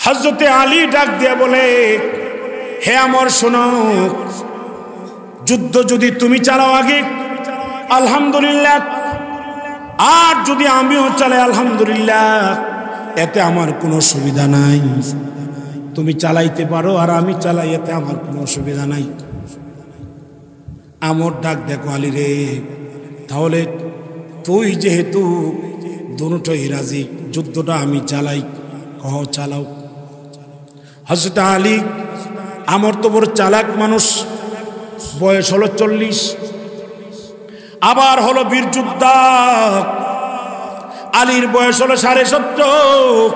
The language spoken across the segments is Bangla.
হযরতে আলী ডাক দিয়ে বলে, হে আমার শোনো, যুদ্ধ যদি তুমি চালাও আগে আলহামদুলিল্লাহ, আর যদি আমিও চালাই আলহামদুলিল্লাহ, এতে আমার কোনো অসুবিধা নাই। তুমি চালাইতে পারো আর আমি চালাই, এতে আমার কোনো অসুবিধা নাই। আমর ডাক দেখো, আলী রে, তাহলে তুই যেহেতু দুটোই রাজি, যুদ্ধটা আমি চালাই, কহ চালাও। হযরত আলী আমর তো বড় চালাক মানুষ, বয়স হলো 40, আবার হলো বীর যোদ্ধা। আলীর বয়স হলো 70.5,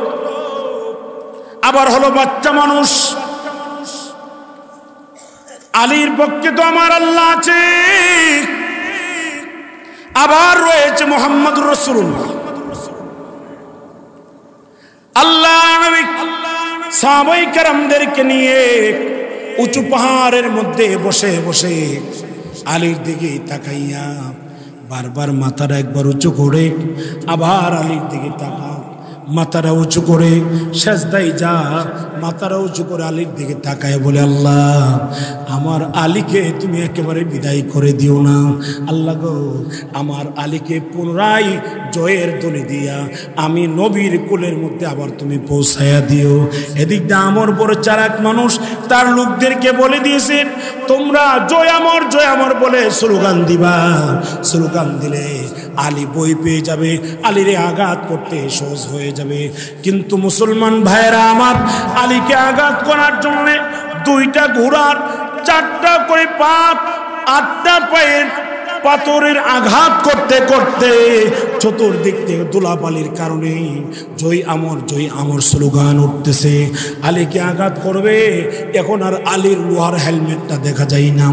আবার হলো বাচ্চা মানুষ। আলীর পক্ষে তো আমার আল্লাহ আছে, আবার রয়েছে মুহাম্মদুর রাসূলুল্লাহ। আল্লাহ নবী সাহাবায়ে কেরামদেরকে নিয়ে উঁচু পাহাড়ের মধ্যে বসে বসে আলীর দিকে তাকাইয়া বারবার মাথাটা একবার উঁচু করে, আবার আলীর দিকে তাকাও, মাথাটা উঁচু করে সেজদায় যা, মাথাটা উঁচু করে আলীর দিকে তাকায় বলে, আল্লাহ আমার আলীকে তুমি একেবারে বিদায় করে দিও না। আল্লাহ গো, আমার আলীকে পুনরায় জয়ের ধ্বনি দিয়া আমি নবীর কোলের মধ্যে আবার তুমি পৌঁছায়া দিও। এদিক দিয়ে আমর বড় চালাক মানুষ, তার লোকদেরকে বলে দিয়েছে, তোমরা জয় আমর বলে স্লোগান দিবা। স্লোগান দিলে আলী বই পেয়ে যাবে, আলীরে আঘাত করতে সহজ হয়ে যাবে। কিন্তু মুসলমান ভাইয়েরা আমার, আলীকে আঘাত করার জন্য 2টা ঘোড়ার 4টা করে পাত, 8টা পায়ের পাথরের আঘাত করতে করতে চতুর্দিক থেকে দোলাবালির কারণে জয় আমর স্লোগান উঠতেছে। আলীকে আঘাত করবে, এখন আর আলীর লোহার হেলমেটটা দেখা যায় না,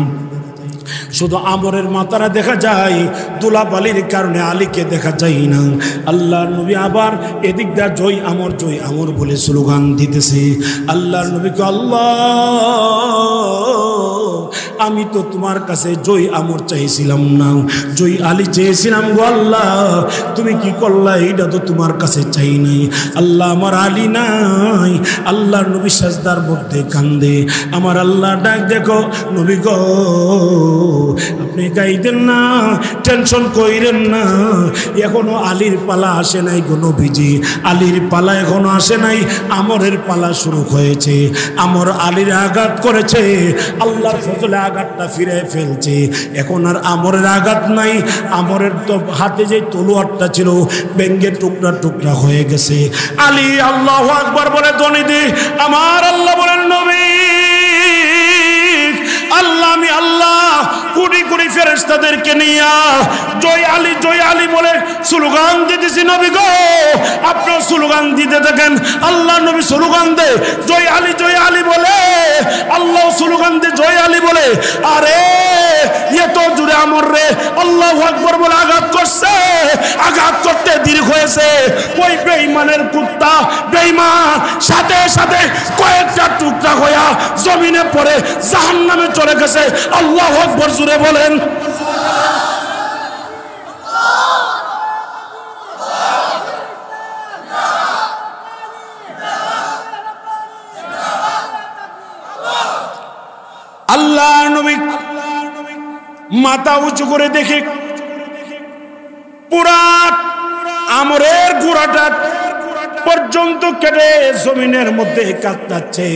শুধু আমরের মাথারা দেখা যায়, দোলাবালির কারণে আলীকে দেখা যায় না। আল্লাহর নবী আবার এদিক দা জয় আমর বলে স্লোগান দিতেছে। আল্লাহর নবীকে, আল্লাহ আমি তো তোমার কাছে জয় আমর চাইছিলাম না, জয় আলী চেয়েছিলাম গো আল্লাহ, তুমি কি করলা এইটা তো তোমার কাছে চাই নাই। আল্লাহ আমার আলী নাই। আল্লাহর নবী সাজদার মধ্যে কান্দে। আমার আল্লাহ ডাক দেখো, নবী গো আপনি গাইতেন না, টেনশন কইরেন না, এখনো আলীর পালা আসে নাই গো নবীজি, আলীর পালা এখনো আসে নাই, আমরের পালা শুরু হয়েছে। আমর আলীর আঘাত করেছে, আল্লাহর ফজলে আঘাতটা ফিরে ফেলছে, এখন আর আমরের আঘাত নাই। আমরের তো হাতে যে তলোয়ারটা ছিল ভেঙ্গে টুকরা টুকরা হয়ে গেছে। আলী আল্লাহু আকবার বলে ধ্বনি দি, আমার আল্লাহ বলেন, নবী আল্লাহ আমি আল্লাহ কোটি কোটি ফেরেশতাদেরকে নিয়ে জয় আলী বলে স্লোগান দিতেছি। নবী গো আপনি স্লোগান দিতে থাকেন। আল্লাহ নবী স্লোগান দে জয় আলী বলে, আল্লাহ স্লোগান দে জয় আলী বলে। আরে এত জুড়ে আমর রে আল্লাহু আকবার বলে আঘাত করছে, আঘাত করতে দেরি হয়েছে। ওই বেঈমানের কুত্তা বেঈমান সাথে সাথে কয়েকটা টুকরা হইয়া জমিনে পড়ে জাহান্নামে চলে গেছে। আল্লাহু আকবার জুড়ে বলেন। আল্লাহ নবী মাথা উঁচু করে দেখে পুরা আমরের গোড়াটা পর্যন্ত কেটে জমিনের মধ্যে কাঁদছে।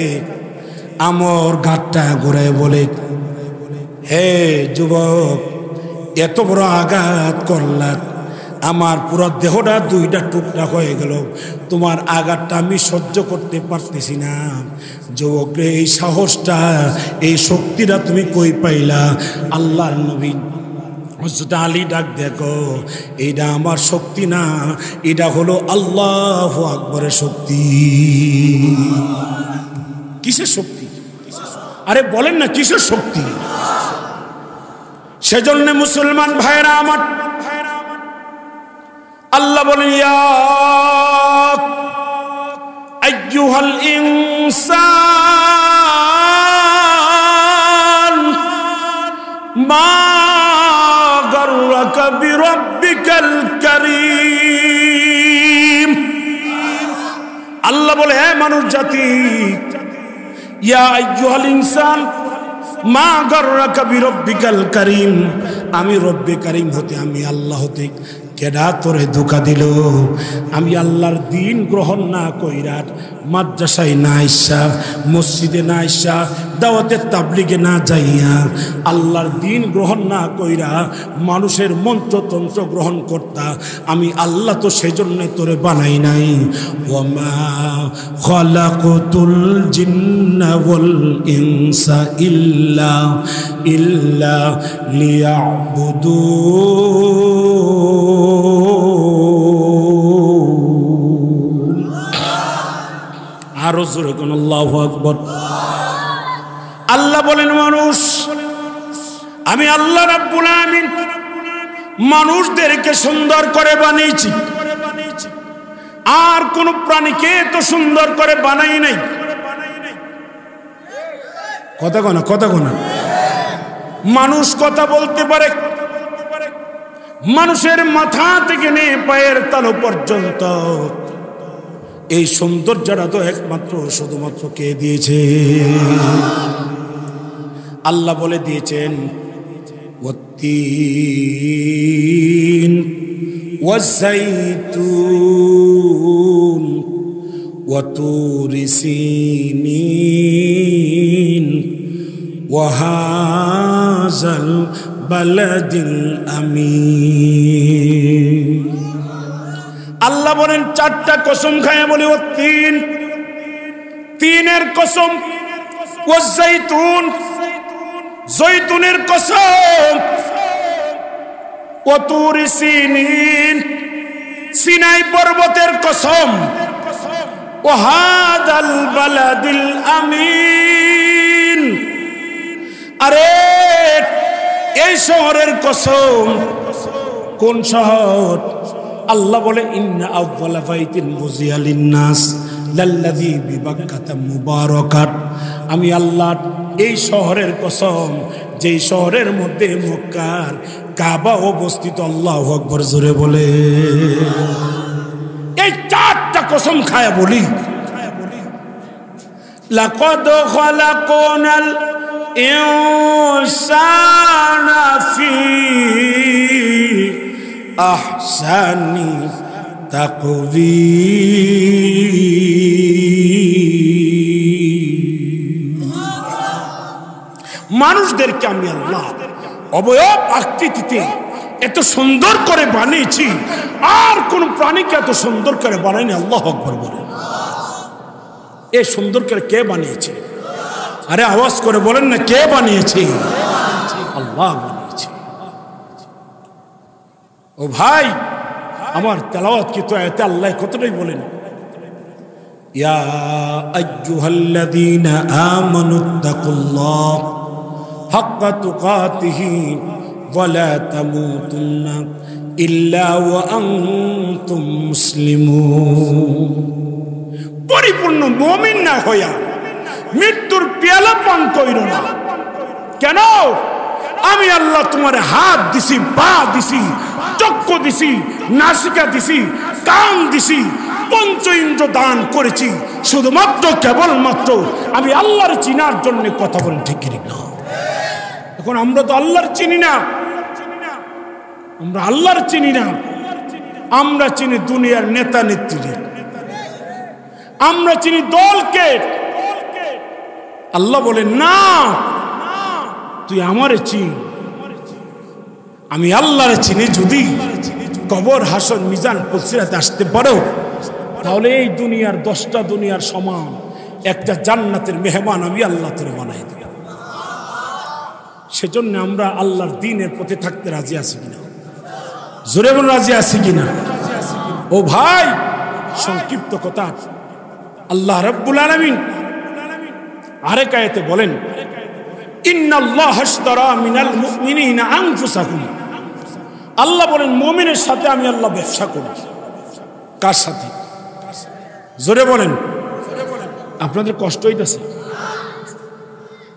আমর ঘাটটা ঘুরে বলে, হে যুবক, এত বড় আঘাত করলাম, আমার পুরো দেহটা 2টা টুকরা হয়ে গেল, তোমার আঘাতটা আমি সহ্য করতে পারতেছি না। যুবক রে, এই সাহসটা এই শক্তিটা তুমি কই পাইলা? আল্লাহর নবী হযরত আলী ডাক দেখো, এইটা আমার শক্তি না, এটা হলো আল্লাহু আকবরের শক্তি। কিসের শক্তি? আরে বলেন না কিসের শক্তি? সেজন্য মুসলমান ভাইরা আমার, আল্লাহ বলেন, ইয়া আইয়ুহাল ইনসান মা গাররাকা বিরাব্বিকাল কারীম। আল্লাহ বলে, হে মানুষ জাতি, ইয়া আইয়ুহাল ইনসান মা গাররাকা বিরব্বিকাল কারীম, আমি রব্বে কারীম হতে, আমি আল্লাহ হতে কেডা তোরে ধোঁকা দিল? আমি আল্লাহর দিন গ্রহণ না কইরা, মাদ্রাসায় না আইসা, মসজিদে না আইসা, দাওয়াতের তাবলিগে না যাইয়া, আল্লাহর দিন গ্রহণ না কইরা মানুষের মন্ত্রতন্ত্র গ্রহণ করতা, আমি আল্লাহ তো সেজন্য তোরে বানাই নাই। ওয়ামা খালাকুতুল জিন্না ওয়াল ইনসা ইল্লা লিয়াবুদুন। আরো জোরে কোন আল্লাহু আকবার। আল্লাহ বলেন, মানুষ, আমি আল্লাহ রাব্বুল আলামিন মানুষদেরকে সুন্দর করে বানিয়েছি, আর কোন প্রাণীকে তো সুন্দর করে বানাই নাই। কথা কোনা, কথা কোনা। মানুষ কথা বলতে পারে, মানুষের মাথা থেকে নিয়ে পায়ের তালু পর্যন্ত এই সৌন্দর্যটা তো একমাত্র শুধুমাত্র কে দিয়েছে? আল্লাহ বলে দিয়েছেন, ওয়াত্তিন ওয়াজ্জাইতুন ওয়াতুরি সিনিন ওয়াহাযাল বালাদিল আমিন। আল্লাহ বলেন, চারটা কসম খায়া বলি, ও তিন, তিনের কসম, ও জৈতুন, জৈতুনের কসম, ও তুরি সিনিন, সিনাই পর্বতের কসম, ও হাদাল বালাদিল আমিন, আরে এই শহরের কসম। কোন শহর? আল্লাহ বলে, ইন্না আউয়ালা বাইতিন বুজিয়া লিন্নাস লাল্লাযী বিবাক্কাতা মুবারাকাত। আমি আল্লাহ এই শহরের কসম, যেই শহরের মধ্যে মক্কার কাবা অবস্থিত। আল্লাহু আকবার, জোরে বলে। এই চারটা কসম খায়া বলি, লাকাদ খালাকনাল ইনসানা ফি আহসানি তাকবীর। মানুষদেরকে আমি আল্লাহ অবয়ব আকৃতিতে এত সুন্দর করে বানিয়েছি, আর কোন প্রাণীকে এত সুন্দর করে বানায়নি। আল্লাহু আকবার বলে। এই সুন্দর করে কে বানিয়েছে? আরে আওয়াজ করে বলেন না, কে বানিয়েছে? আল্লাহ বানিয়েছে। ও ভাই আমার, তেলাওয়াত কি তো এতে আল্লাহ কতটাই বলেন, ইয়া আইয়ুহাল্লাযীনা আমানুত্তাকুল্লাহ হাক্কা তুকাতিহি ওয়া লা তামুতুন্না ইল্লা ওয়া আনতুম মুসলিমুন। পরিপূর্ণ মুমিন না হইয়া মৃত্যুর পেয়ালা পান কইরো না। কেন? আমি আল্লাহ তোমার হাত দিছি, পা দিছি, চক্ষু দিছি, নাসিকা দিছি, কান দিছি, পঞ্চ ইন্দ্র দান করেছি, শুধুমাত্র কেবলমাত্র আমি আল্লাহর চিনার জন্য। কথা বলেন ঠিক কি না? এখন আমরা তো আল্লাহর চিনি না, আমরা আল্লাহর চিনি না, আমরা চিনি দুনিয়ার নেতা নেত্রী, আমরা চিনি দলকে। আল্লাহ বলেন, না, তুই আমারে চিন, আমি আল্লাহরে চিনি। যদি কবর, হাসর, মিজান, পুলসিরাতে আসতে পারো, তাহলে এই দুনিয়ার 10টা দুনিয়ার সমান একটা জান্নাতের মেহমান আমি আল্লাহ তোরে বানাই দেব। সেজন্য আমরা আল্লাহর দ্বীনের পথে থাকতে রাজি আছি কিনা? জোরে বলে রাজি আছি কিনা? ও ভাই, সংক্ষিপ্ত কথা, আল্লাহ রাব্বুল আলামিন আরেক আয়াতে বলেন, ইন্নাল্লাহা আশতারা মিনাল মুমিনিনা আনফুসাহুম। আল্লাহ বলেন, মুমিনের সাথে আমি আল্লাহ ব্যবসা করি। কার সাথে? জোরে বলেন। আপনাদের কষ্ট হইতেছে?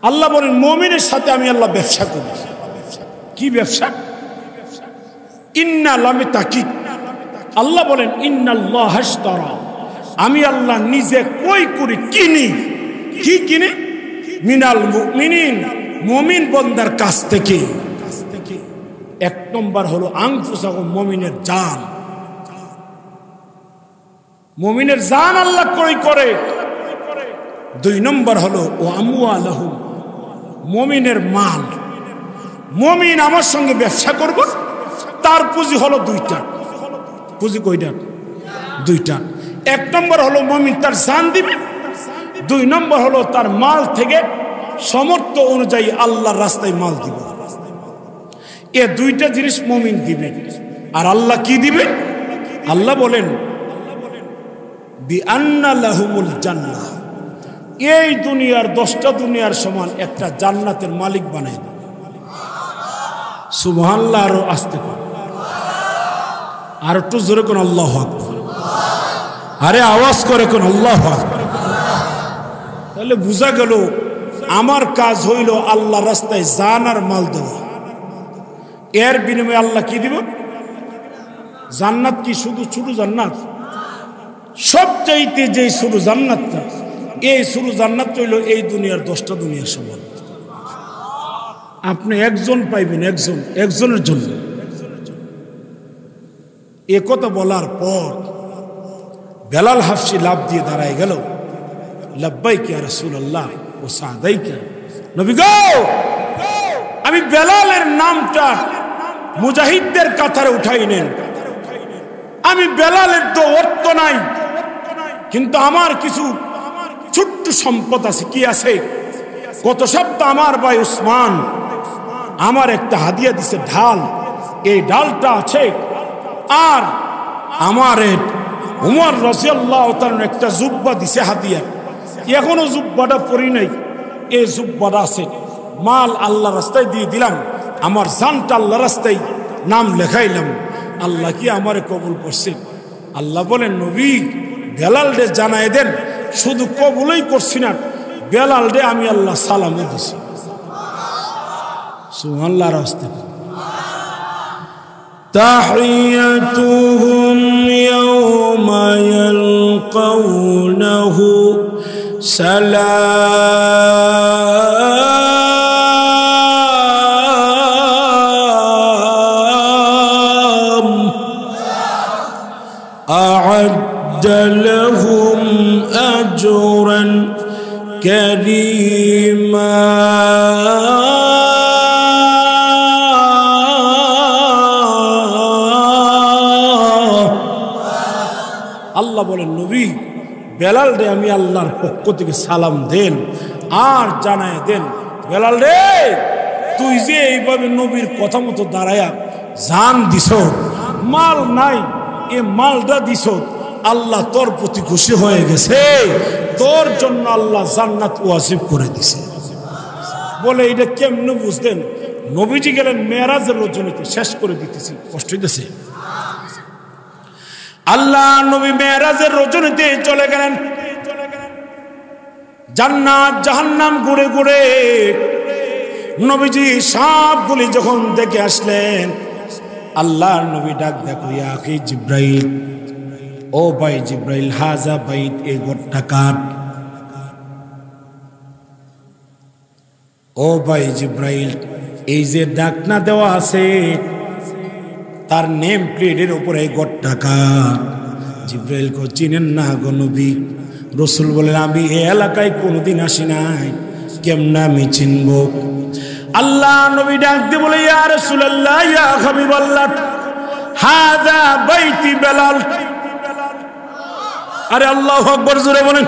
আল্লাহ বলেন, মুমিনের সাথে আমি আল্লাহ ব্যবসা করি। কি ব্যবসা? ইন্না লামে তাকিদ। আল্লাহ বলেন, ইন্নাল্লাহা আশতারা, আমি আল্লাহ নিজে কই করি কিনি। কি কিনে? মিনাল মুমিনিন, মুমিন বান্দার কাছ থেকে। এক নম্বর হলো আনফুসাহুম, মুমিনের জান। মুমিনের জান আল্লাহ ক্রয় করে। দুই নম্বর হলো ও আমওয়ালাহুম, মুমিনের মাল। মুমিন আমার সঙ্গে ব্যবসা করব, তার পুঁজি হলো দুইটা। পুঁজি কয়টা? দুইটা। এক নম্বর হলো মুমিন তার জান দিবে, দুই নম্বর হলো তার মাল থেকে সমর্থ অনুযায়ী আল্লাহর রাস্তায় মাল দিবে। এ দুইটা জিনিস মুমিন দিবে। আর আল্লাহ কি দিবে? আল্লাহ বলেন বিআন্না লাহুমুল জান্নাহ, এই দুনিয়ার 10টা দুনিয়ার সমান একটা জান্নাতের মালিক বানাই দেবে। সুবহানাল্লাহ। আরো আস্তে করে, আর একটু জোরে কোন আল্লাহু আকবার। আরে আওয়াজ করে কোন আল্লাহু আকবার। তাহলে বুঝা গেল আমার কাজ হইল আল্লাহ রাস্তায় জান আর মাল দেওয়া। এর বিনিময়ে আল্লাহ কি দিব? জান্নাত। কি শুধু শুধু জান্নাত? সবচাইতে যে শুরু জান্নাতটা, এই শুরু জান্নাত হইল এই দুনিয়ার 10টা দুনিয়ার সমান। আপনি একজন পাইবেন, একজনের জন্য। এ কথা বলার পর বেলাল হাফসি লাভ দিয়ে দাঁড়ায় গেল, লাব্বাইক ইয়া রাসূলুল্লাহ ও সাদাইক নবী গো। আমি বেলালের নামটা মুজাহিদদের কাতারে উঠাই নেন। আমি বেলালের তো অর্থ নাই, কিন্তু আমার কিছু ছোট্ট সম্পদ আছে। কি আছে? গত সপ্তাহ আমার ভাই উসমান আমার একটা হাদিয়া দিছে, ঢাল। এই ঢালটা আছে। আর আমার উমর রাদিয়াল্লাহু তাআলা একটা জুব্বা দিছে হাদিয়া। এখনো জুব্বাটা পরি নাই, এই জুব্বাটা আছে। মাল আল্লাহ রাস্তায় দিয়ে দিলাম, আমার জানটা আল্লাহ রাস্তায় নাম লেখাইলাম। আল্লাহ কি আমারে কবুল করছে? আল্লাহ বলেন নবী বেলাল রে জানায় দেন, শুধু কবুলই করছি না, বেলাল রে আমি আল্লাহ সালামও দিছি। সুবহানাল্লাহ। রাস্তা তাহিয়াতুহুম ইয়াওমা ইয়ালকাউনাহু সালাম আ'আদ্দ লাহুম আজরান কারীমা। আল্লাহ বলেন নবী বেলাল রে আমি আল্লাহর পক্ষ থেকে সালাম দেন আর জানায় দেন, বেলাল রে তুই যে এইভাবে নবীর কথা মতো দাঁড়ায়া জান দিছ, মাল নাই, এ মালটা দিছ, আল্লাহ তোর প্রতি খুশি হয়ে গেছে, তোর জন্য আল্লাহ জান্নাত ওয়াজিব করে দিছে। বলে এটা কেমনে বুঝলেন? নবীজি গেলেন মেরাজের রজনীতে, শেষ করে দিতেছি, কষ্ট হইতেছে। আল্লাহ নবী মেরাজের রজনীতে চলে গেলেন। জান্নাত জাহান্নাম ঘুরে ঘুরে নবীজি সবগুলি যখন দেখে আসলেন, আল্লাহর নবী ডাক দেখো, ইয়া আখি জিব্রাইল, ও ভাই জিব্রাইল, হাজা বাইত, এই ঘরটা কার? ও ভাই জিব্রাইল, এই যে ডাকনা দেওয়া আছে তার নেম প্লেটের উপরে এই ঘরটা কার? জিব্রাইল কো চিনেন না গো নবী? রসুল বলেন আমি এই এলাকায় কোনোদিন আসি নাই, কেমনে আমি চিনব? আল্লাহ নবী ডাক দিয়ে বলে, ইয়া রাসূলুল্লাহ, ইয়া হাবিবাল্লাহ, হাযা বাইতি বেলাল। আরে আল্লাহু আকবার, জোরে বলেন।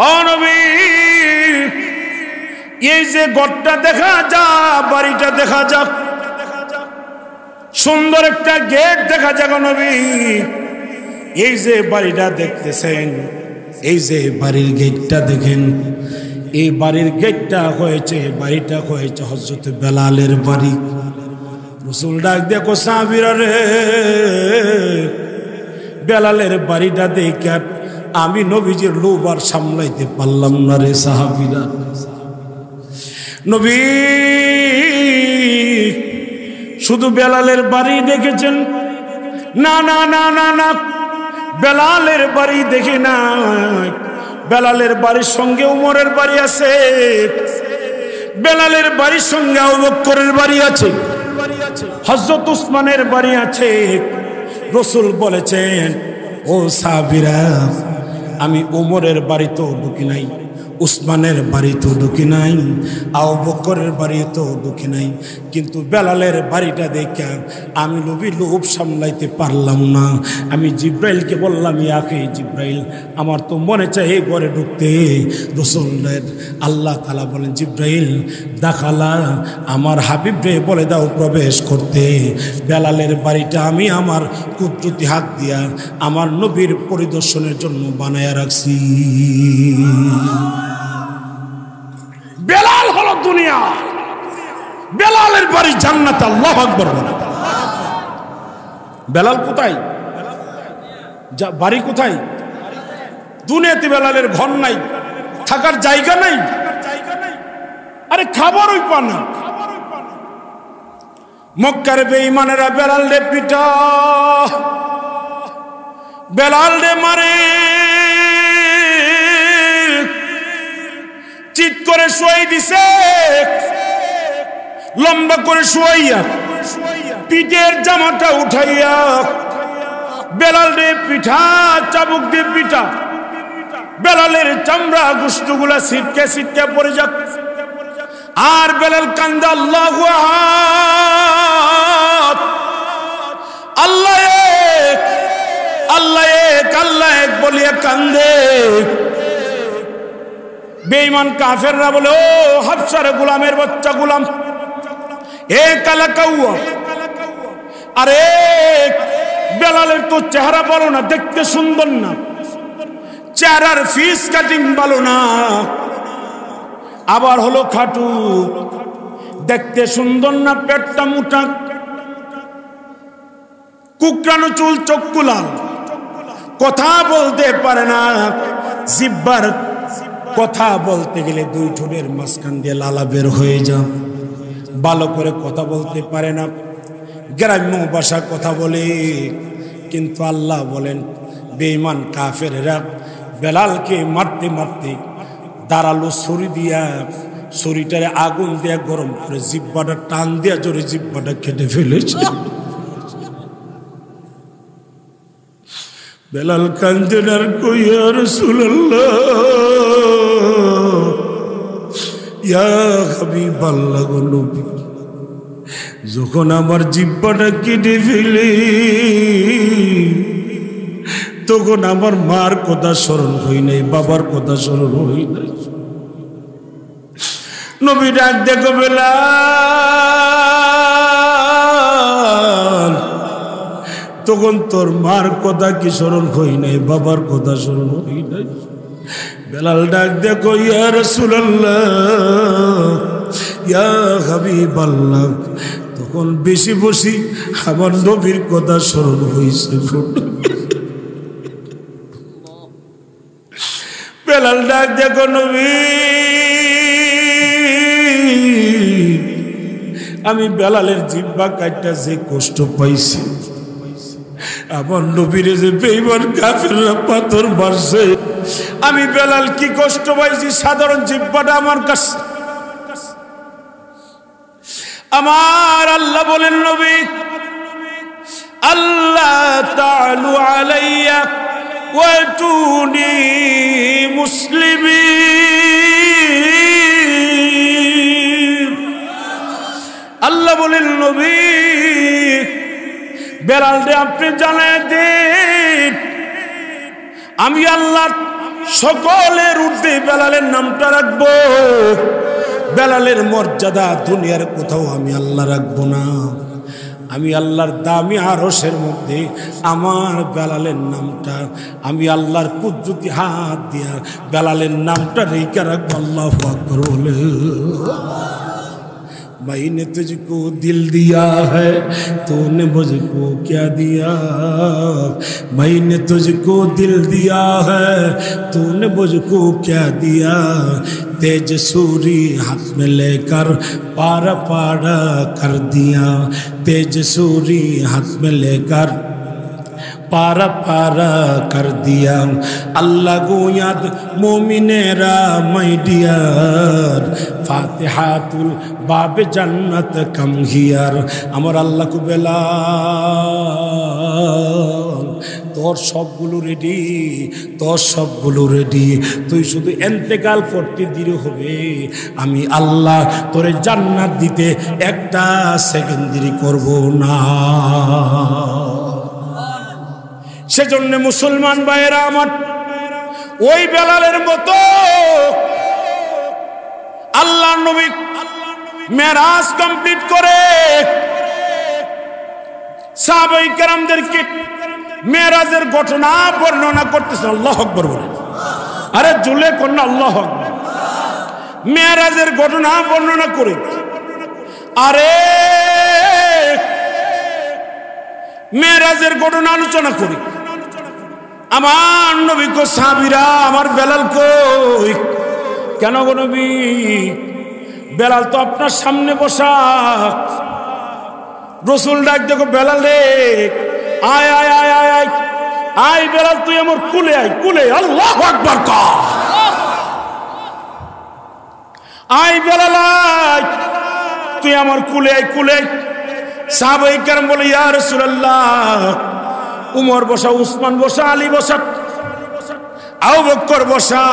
ও নবী, এই যে ঘরটা দেখা যা, বাড়িটা দেখা যাক, সুন্দর একটা গেট দেখা যাক নবী। এই যে বাড়িটা দেখতেছেন, এই যে বাড়ির গেটটা দেখেন, এই বাড়ির গেটটা হয়েছে, বাড়িটা হয়েছে হযরত বেলালের বাড়ি। রাসূল ডাক দেখো সাহাবীরা রে, বেলালের বাড়িটা দেখে আমি নবীজির লোভ আর সামলাইতে পারলাম না রে সাহাবীরা। নবী শুধু বেলালের বাড়ি দেখেছেন? না না না না না, বেলালের বাড়ি দেখি না, বেলালের বাড়ির সঙ্গে উমরের বাড়ি আছে, বেলালের বাড়ির সঙ্গে আবু বকরের বাড়ি আছে, হযরত উসমানের বাড়ি আছে। রাসূল বলেছেন, ও সাহাবীরা, আমি উমরের বাড়িতেও ঢুকি নাই, উসমানের বাড়িতেও ঢুকি নাই, আবু বকরের বাড়িতেও ঢুকি নাই, কিন্তু বেলালের বাড়িটা দেখে আমি লোভ সামলাইতে পারলাম না। আমি জিব্রাইলকে বললাম, ইয়া আখি জিব্রাইল, আমার তো মনে চাই এই ঘরে ঢুকতে। রাসূলের আল্লাহ তাআলা বলেন, জিব্রাইল দাখালা, আমার হাবিবরে বলে দাও প্রবেশ করতে। বেলালের বাড়িটা আমি আমার কুদরতি হাত দিয়া আমার নবীর পরিদর্শনের জন্য বানায়া রাখছি। বেলাল হলো দুনিয়া, বেলালের বাড়ি জান্নাত। আল্লাহু আকবার বলে। বেলাল কোথায়? বাড়ি কোথায়? দুনিয়াতে বেলালের ঘর নাই, থাকার জায়গা নাই, আরে খাবারই পা না। মক্কার বেঈমানেরা বেলাল রে পিটা, বেলাল রে মারে, চিৎ করে শুয়াই দিছে, লম্বা করে শুয়াইয়া পিঠের জামাটা উঠাইয়া বেলাল রে পিঠা, চাবুক দিয়ে পিঠা, বেলালের চামড়া গোশতগুলা ছিটকে ছিটকে পড়ে যাক। আর বেলাল কান্দা, আল্লাহু আহাদ, আল্লাহ এক, আল্লাহ এক, আল্লাহ এক বলিয়া কান্দে। বেঈমান কাফেররা বলে, ও হাবশার গোলামের বাচ্চা গোলাম, এ কালাকাউয়া, আরে বেলালের তো চেহারা ভালো না, দেখতে সুন্দর না, চেহারার ফিস কাটিং ভালো না, আবার হলো খাটু, দেখতে সুন্দর না, পেটটা মোটা, কুকরানো চুল, চক্ষু লাল, কথা বলতে পারে না, জিহ্বার কথা বলতে গেলে দুই ঠোঁটের মাঝখান দিয়ে লালা বের হয়ে যায়, ভালো করে কথা বলতে পারে না, গ্রাম্য ভাষা কথা বলে। কিন্তু আল্লাহ বলেন, বেঈমান কাফেররা বেলালকে মারতে মারতে দাঁড়ালো ছুরি দিয়া, ছুরিটারে আগুন দিয়া গরম করে জিহ্বাটা টান দিয়া জোরে জিহ্বাটা কেটে ফেলেছে। বেলাল কাঁদেন আর কই, ইয়া রাসূলুল্লাহ, ইয়া হাবিবাল্লাহ গো নবী, যখন আমার জিহ্বাটা কেটে ফেলে তখন আমার মার কথা স্মরণ হই নাই, বাবার কথা স্মরণ হই নাই। নবী ডাক দেখো, বেলাল, তখন তোর মার কথা কি স্মরণ হই নাই, বাবার কথা স্মরণ হই নাই? বেলাল ডাক দেখো, ইয়া রাসূলুল্লাহ, ইয়া হাবিবাল্লাহ, তখন বেশি বসি আমার নবীর কথা স্মরণ হইছে। বেলাল ডাক দেখো, নবী, আমি বেলালের জিহ্বা কাটটা যে কষ্ট পাইছি, আমার নবীরে যে বেঈমান কাফেররা পাথর মারছে, আমি বেলাল কি কষ্ট পাইছি, সাধারণ জিহ্বাটা আমার কাছে। আমার আল্লাহ বলেন, নবী, আল্লাহ তাআলু আলাইয়া ওয়াতুনি মুসলিমিন। আল্লাহ বলেন, নবী, বেলালরে আপনি জানায় দেন, আমি আল্লাহ সকলের ঊর্ধ্বে বেলালের নামটা রাখবো। বেলালের মর্যাদা দুনিয়ার কোথাও আমি আল্লাহ রাখবো না। আমি আল্লাহর দামি আরশের মধ্যে আমার বেলালের নামটা আমি আল্লাহর কুদরতি হাত দিয়া বেলালের নামটা রেখে রাখবো। আল্লাহু আকবার বলে। मैंने तुझको दिल दिया है तूने मुझको क्या दिया, मैंने तुझको दिल दिया है तूने मुझको क्या दिया, तेज सूरी हाथ में लेकर पारा पारा कर दिया, तेज सूरी हाथ में लेकर पारा पारा कर दिया अल्लाह को याद मोमिनेरा माय डियर फातिहातुल बाब जन्नत कम हियर আমার আল্লাহ কো বেলাল তোর সবগুলো রেডি তোর সবগুলো রেডি তুই শুধু ইন্তেকাল করতে দেরি হবে আমি আল্লাহ তোরে জান্নাত দিতে একটা সেকেন্ড দেরি করব না সেজন্য মুসলমান ভাইরা আমার ওই বেলালের মতো আল্লাহর নবী মেরাজ কমপ্লিট করে সাহাবায়ে কেরামদেরকে মেরাজের ঘটনা বর্ণনা করতেছেন আল্লাহু আকবার বলেন আরে জুলে কোন আল্লাহু আকবার মেরাজের ঘটনা বর্ণনা করে আরে মেরাজের ঘটনা আলোচনা করি আমার নবী কো সাহাবীরা আমার বেলাল কই কেন গো নবী বেলাল তো আপনার সামনে বসা রাসূল ডাক দেখো বেলাল রে আয় আয় আয় আয় আয় আয় বেলাল তুই আমার কুলে আয় কুলে আল্লাহু আকবার কা আয় বেলাল আয় তুই আমার কুলে আয় কুলে সাহাবায়ে কেরাম বলে ইয়া রাসূলুল্লাহ উমর বসা উসমান বসা আলী বসা আবু বকর বসা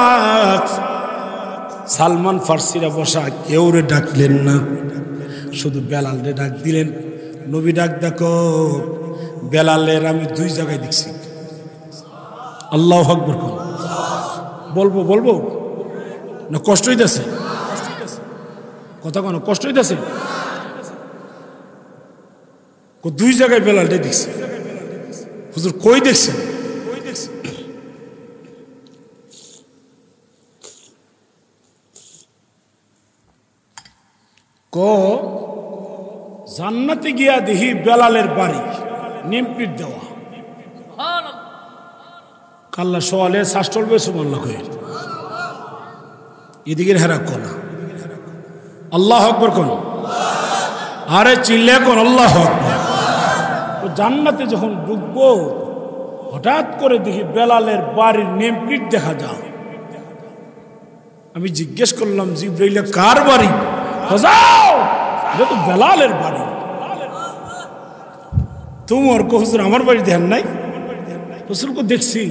সালমান ফারসিরা বসা কেউ রে ডাকলেন না শুধু বেলাল রে ডাক দিলেন নবী ডাক দেখো বেলালের আমি দুই জায়গায় দেখছি আল্লাহু আকবার কোন বলবো বলবো না কষ্ট হইতাছে কথা কোন কষ্ট হইতাছে দুই জায়গায় বেলাল রে দেখছি হুজুর কই দেখছেন কো জান্নাতে গিয়া দেখি বেলালের বাড়ি নেমপ্লিট দেওয়া কাল্লা সোয়ালে শাস্টল বেসুমাল্লা কই এদিকে হেরা কোন আল্লাহু আকবার কোন আরে চিল্লে কোন আল্লাহু আকবার ও জান্নাতে যখন ঢুকবো হঠাৎ করে দেখি বেলালের বাড়ির নেমপ্লিট দেখা যায় আমি জিজ্ঞেস করলাম জিবরাইল কার বাড়ি যাও এটা তো বেলালের বাড়ি তোমার কো হুজুর আমার বাড়ি দেখেন নাই রাসূল কো দেখছি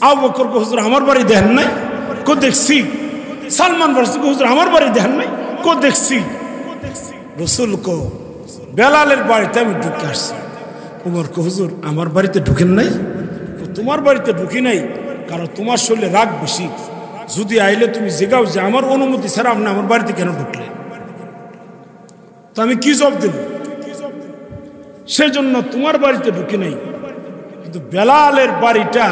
আবু বকর কো হুজুর আমার বাড়ি দেখেন নাই কো দেখছি সালমান ফারসি কো হুজুর আমার বাড়ি দেখেন নাই কো দেখছি রাসূল কো বেলালের বাড়িতে আমি ঢুকে আসছি উমর কো হুজুর আমার বাড়িতে ঢুকেন নাই তোমার বাড়িতে ঢুকি নাই কারণ তোমার শরীরে রাগ বেশি যদি আইলে তুমি জিগাও যে আমার অনুমতি ছাড়া আপনি আমার বাড়িতে কেন ঢুকলেন তো আমি কি জবাব দেব সেই জন্য তোমার বাড়িতে ঢুকি নাই কিন্তু বেলালের বাড়িটা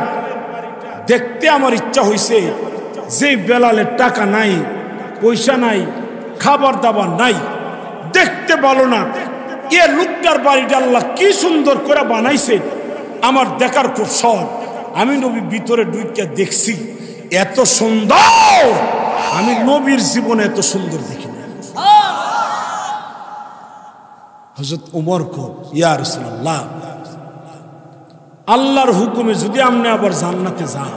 দেখতে আমার ইচ্ছা হইছে যে বেলালের টাকা নাই পয়সা নাই খাবার দাবার নাই দেখতে ভালো না এ লোকটার বাড়িটা আল্লাহ কি সুন্দর করে বানাইছে আমার দেখার খুব শখ আমি নবী ভিতরে ঢুকে দেখছি এত সুন্দর আমি নবীর জীবনে এত সুন্দর দেখি না হযরত ওমর কো ইয়া রাসূলুল্লাহ আল্লাহর হুকুমে যদি আপনি আবার জান্নাতে যান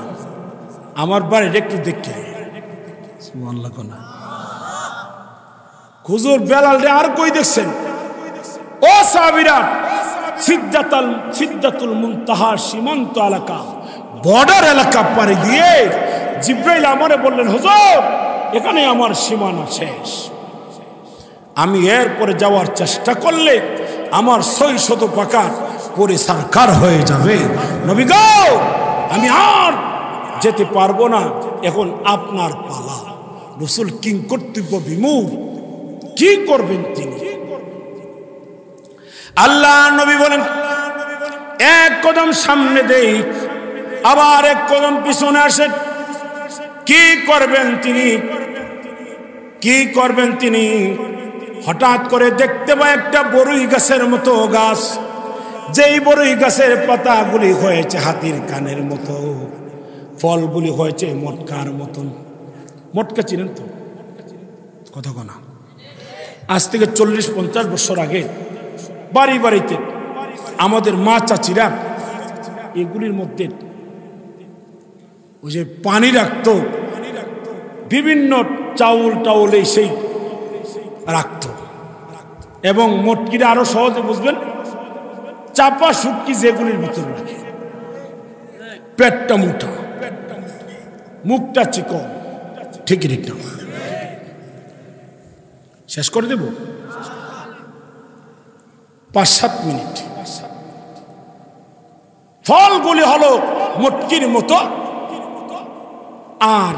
আমার বাড়িটা একটু দেখে সুবহানাল্লাহ কোনা হুজুর বেলাল রে আর কই দেখছেন ও সাহাবীরা সিদ্দাতুল মুনতাহা সীমান্ত এলাকা বর্ডার এলাকা পারে দিয়ে জিবরাইল আমারে বললেন হুজুর এখানে আমার সীমানা শেষ আমি এরপরে যাওয়ার চেষ্টা করলে আমার 600 পাকা পরে সরকার হয়ে যাবে নবী গো আমি আর যেতে পারবো না এখন আপনার পালা রাসূল কিং কর্তব্য বিমূঢ় কি করবেন তিনি আল্লাহ নবী বলেন এক কদম সামনে দেই আবার এক কদম পিছনে আসে কি করবেন তিনি কি করবেন তিনি হঠাৎ করে দেখতে পায় একটা বড়ই গাছের মতো গাছ যেই বড়ই গাছের পাতাগুলি হয়েছে হাতির কানের মতো ফলগুলি হয়েছে মটকার মতন মটকা চিনেন তো কথা কোনা আজ থেকে 40-50 বছর আগে বাড়ি বাড়িতে আমাদের মা চাচিরা এগুলির মধ্যে ওই যে পানি রাখতো, বিভিন্ন চাউল টাউল এই সেই রাখত। এবং মটকিটা আরো সহজে বুঝবেন, চাপা শুটকি যেগুলির ভিতরে রাখে, পেটটা মুঠা, মুখটা চিকন, ঠিক ঠিক না? শেষ করে দেব 5-7 মিনিট। ফলগুলি হলো মটকির মতো, আর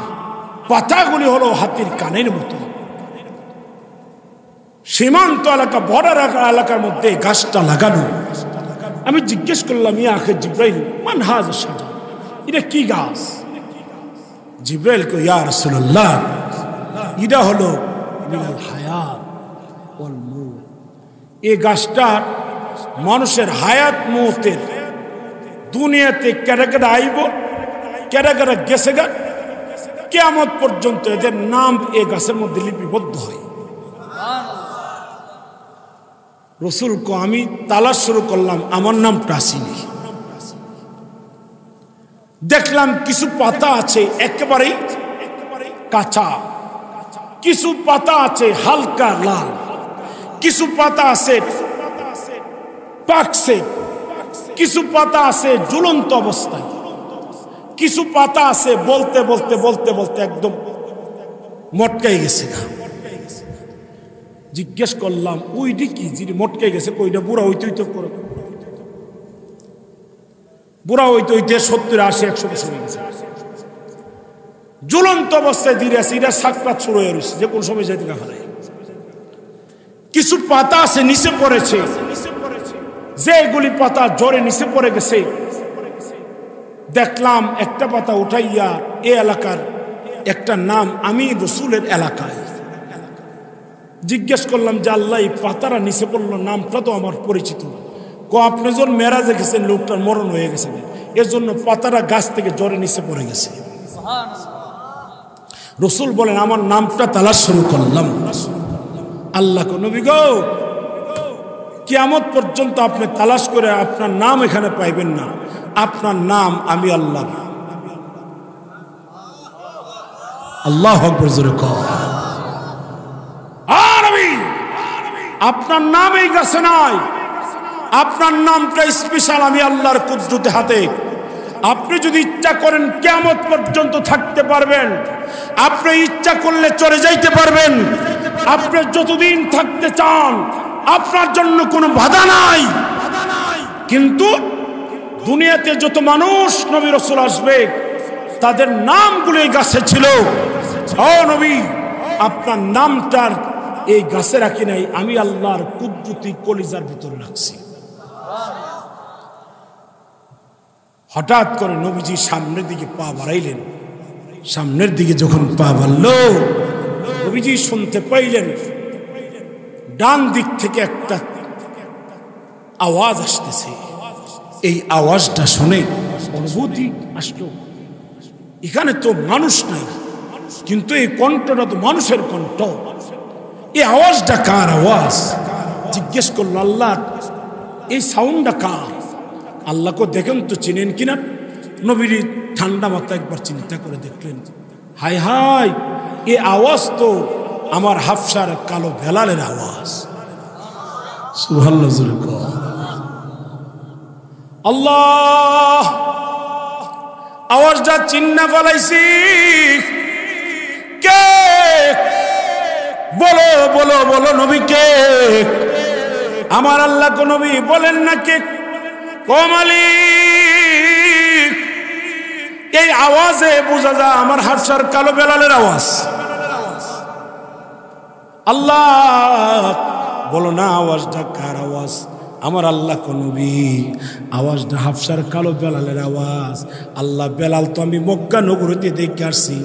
পাতাগুলি হলো হাতির কানের মতো। সীমান্ত এলাকা, বর্ডার এলাকার মধ্যে গাছটা লাগানো। আমি জিজ্ঞেস করলাম, ইয়া আখে জিব্রাইল, মান হাযা শাজার, এটা কি গাছ? জিব্রাইল কো, ইয়া রাসূলুল্লাহ, এটা হলো মিনাল হায়াত ওয়াল মউত। এই গাছটা মানুষের হায়াত মউতের, দুনিয়াতে কেডা কেডা আইব, কেডা কেডা গেছে গা, কিয়ামত পর্যন্ত এদের নাম এই গাছের মধ্যে লিপিবদ্ধ হয়। রসুল কো, আমি তালাশ শুরু করলাম, আমার নামটা আসেনি। দেখলাম কিছু পাতা আছে একেবারেই কাঁচা, কিছু পাতা আছে হালকা লাল, কিছু পাতা আছে পাকছে, কিছু পাতা আছে ঝুলন্ত অবস্থায়, কিছু পাতা আছে বলতে বলতে বলতে বলতে একদম মটকাই গেছে। জিজ্ঞেস করলাম, ওইটি কি যিনি মটকে গেছে? কইটা বুড়া হইতে হইতে করে, বুড়া হইতে হইতে 70-80-100 বছর হয়ে গেছে, ঝুলন্ত অবস্থায় ধীরে আছে, এটা সাকরাত শুরু হয়ে রয়েছে, যে কোন সময় যাইতে ফেলে। কিছু পাতা আছে নিচে পড়েছে, যেগুলি পাতা জোরে নিচে পড়ে গেছে। দেখলাম একটা পাতা উঠাইয়া এ এলাকার একটা নাম, আমি রসুলের এলাকায়। জিজ্ঞেস করলাম যে আল্লাহ, এই পাতারা নিচে পড়লো, নামটা তো আমার পরিচিত। কো, আপনি যখন মেরাজে গেছেন লোকটার মরণ হয়ে গেছে, এর জন্য পাতারা গাছ থেকে জোরে নিচে পড়ে গেছে। রসুল বলেন, আমার নামটা তালাশ শুরু করলাম। আল্লাহ কো, নবী গো, কিয়ামত পর্যন্ত আপনি তালাশ করে আপনার নাম এখানে পাইবেন না। আপনার নাম আমি আল্লাহ। আল্লাহু আকবার, জোরে কও। আপনার নাম এই গাছে নাই, আপনার নামটা স্পেশাল, আমি আল্লাহর কুদরতে হাতে। আপনি যদি ইচ্ছা করেন কিয়ামত পর্যন্ত থাকতে পারবেন, আপনি ইচ্ছা করলে চলে যাইতে পারবেন। আপনি যতদিন থাকতে চান আপনার জন্য কোনো বাধা নাই। কিন্তু দুনিয়াতে যত মানুষ নবী রাসূল আসবে, তাদের নামগুলো এই গাছে ছিল। ও নবী, আপনার নামটার এই গাছে রাখি নাই, আমি আল্লাহর কুদরতি কলিজার ভিতরে রাখছি। হঠাৎ করে নবীজি সামনের দিকে পা বাড়াইলেন। সামনের দিকে যখন পা বাড়ল, নবীজি শুনতে পাইলেন ডান দিক থেকে একটা আওয়াজ আসতেছে। এই আওয়াজটা শুনে অনুভূতি আসলো, এখানে তো মানুষ নাই, কিন্তু এই কণ্ঠটা তো মানুষের কণ্ঠ। এই আওয়াজটা কার আওয়াজ? জিজ্ঞেস করলো, আল্লাহ, এই সাউন্ডটা কার? আল্লাহকে দেখেন তো চিনেন কিনা। নবীর ঠান্ডা মাথা একবার চিন্তা করে দেখলেন, হাই হাই, এই আওয়াজ তো আমার হাফসার কালো বেলালের আওয়াজ। সুবহানাল্লাহ। আল্লাহ, আওয়াজটা চিন্না ফেলাইছি। কে? বলো বলো বলো, নবী কে? আমার আল্লাহ কোন নবী বলেন না কে? মালিক, এই আওয়াজে বোঝা যায় আমার হাফসার কালো বেলালের আওয়াজ। আল্লাহ, বলো না আওয়াজটা কার আওয়াজ? আমার আল্লাহ কোন নবী, আওয়াজটা হাফসার কালো বেলালের আওয়াজ। আল্লাহ, বেলাল তো আমি মক্কা নগরীতে দেখে আসছি।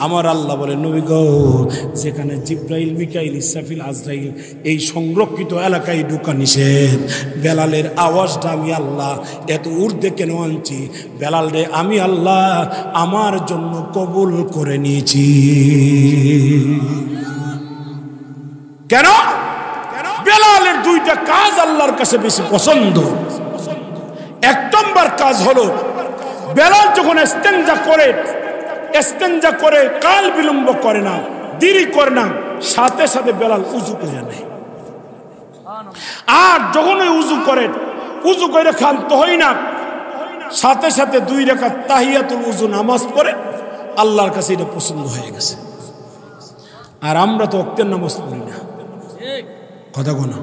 আমার আল্লাহ বলে, নবী গো, যেখানে জিব্রাইল, মিকাইল, ইসরাফিল, আজরাইল এই সংরক্ষিত এলাকায় ঢোকা নিষেধ, বেলালের আওয়াজটা আমি আল্লাহ এত ঊর্ধ্বে কেন আনছি? বেলাল রে আমি আল্লাহ আমার জন্য কবুল করে নিয়েছি। কেন? বেলালের দুইটা কাজ আল্লাহর কাছে বেশি পছন্দ। এক নম্বর কাজ হলো বেলাল যখন ইস্তেঞ্জা করে কাল বিলম্ব করে না, দেরি করে না, সাথে সাথে বেলাল উযু করে নেয়। আর যখন উযু করে ক্ষান্ত হয় না, সাথে সাথে 2 রাকাত তাহিয়াতুল উযু নামাজ পড়ে। আল্লাহর কাছে এটা পছন্দ হয়ে গেছে। আর আমরা তো ওয়াক্তের নামাজ পড়ি না, কথা কোনা।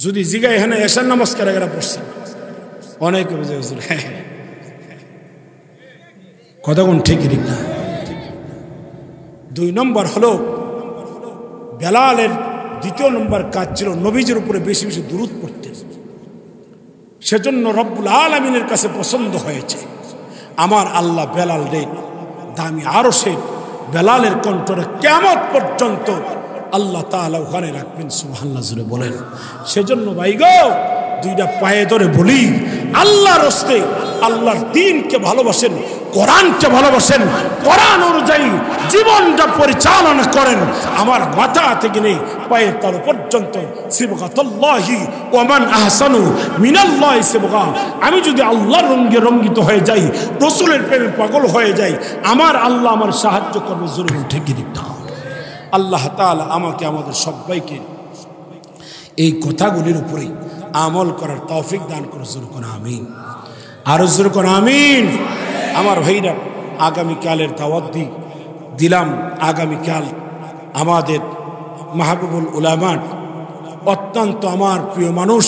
যদি জিগায় এখানে এশার নামাজ কারা পড়ছে, অনেকে বুঝে হুজুর, হ্যাঁ কথা কোন ঠিক না। 2 নম্বর হলো বেলালের 2য় নম্বর কাজ ছিল নবীজির উপরে বেশি বেশি দুরূদ পড়তে। সেজন্য রব্বুল আলামিনের কাছে পছন্দ হয়েছে আমার আল্লাহ বেলাল রে দামি আরশে বেলালের কণ্ঠরে কিয়ামত পর্যন্ত আল্লাহ তাআলা ওখানে রাখবেন। সুবহানাল্লাহ জুড়ে বলেন। সেজন্য ভাই গো, 2টা পায়ে ধরে বলি, আল্লাহর রাস্তে আল্লাহর দ্বীনকে ভালোবাসেন, কোরআনকে ভালোবাসেন, কোরআন অনুযায়ী জীবনটা পরিচালনা করেন। আমার মাথা থেকে নেই পায়ের তল পর্যন্ত সিবগাতুল্লাহি ওয়া মান আহসানু মিনাল্লাহি সিবগা। আমি যদি আল্লাহর রঙে রঙ্গিত হয়ে যাই, রাসূলের প্রেমে পাগল হয়ে যাই, আমার আল্লাহ আমার সাহায্য করবে। জোরে ঠিক কিনা? আল্লাহ তাআলা আমাকে আমাদের সবাইকে এই কথাগুলির উপরে আমল করার তৌফিক দান করে। জোরে কোন আমিন। আর জোরে কোন আমিন। আমার ভাইরা, আগামীকালের দাওয়াত দিলাম। আগামীকাল আমাদের মাহবুবুল উলামা, অত্যন্ত আমার প্রিয় মানুষ,